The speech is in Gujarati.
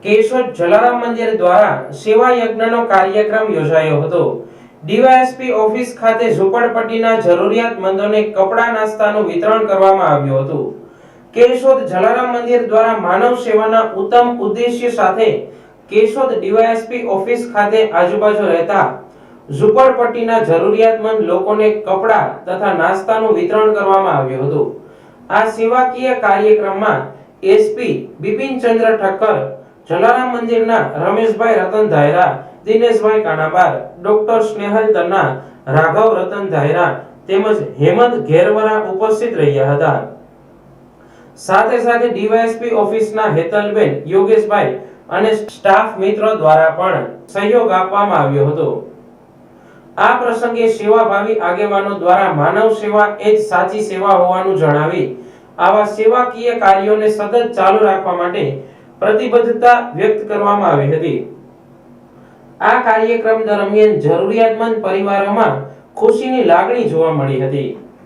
કેશોદ જલારામ મંદિર દ્વારા સેવા યજ્ઞનો કાર્યક્રમ યોજાયો હતો। ડીવાયએસપી ઓફિસ ખાતે ઝૂંપડપટ્ટીના જરૂરિયાતમંદોને કપડા નાસ્તાનું વિતરણ કરવામાં આવ્યું હતું। કેશોદ જલારામ મંદિર દ્વારા માનવ સેવાના ઉત્તમ ઉદ્દેશ્ય સાથે કેશોદ ડીવાયએસપી ઓફિસ ખાતે આજુબાજુ રહેતા ઝૂંપડપટ્ટીના જરૂરિયાતમંદ લોકોને કપડા તથા નાસ્તાનું વિતરણ કરવામાં આવ્યું હતું। આ સેવાકીય કાર્યક્રમમાં એસપી બિપિનચંદ્ર ઠક્કર, જલારામ મંદિરના રમેશભાઈ રતન ધાયરા, દિનેશભાઈ કાનાબાર, ડોક્ટર સ્નેહલ તન્ના, રાઘવ રતન ધાયરા તેમજ હેમંત ઘેરવરા ઉપસ્થિત રહ્યા હતા। સાથે સાથે ડીવાયએસપી ઓફિસના હેતલબેન, યોગેશભાઈ અને સ્ટાફ મિત્રો દ્વારા પણ સહયોગ આપવામાં આવ્યો હતો। આ પ્રસંગે સેવાભાવી આગેવાનો દ્વારા માનવ સેવા એ જ સાચી સેવા હોવાનું જણાવી આવા સેવાકીય કાર્યોને સતત ચાલુ રાખવા માટે પ્રતિબદ્ધતા વ્યક્ત કરવામાં આવી હતી। આ કાર્યક્રમ દરમિયાન જરૂરિયાતમંદ પરિવારોમાં ખુશીની લાગણી જોવા મળી હતી।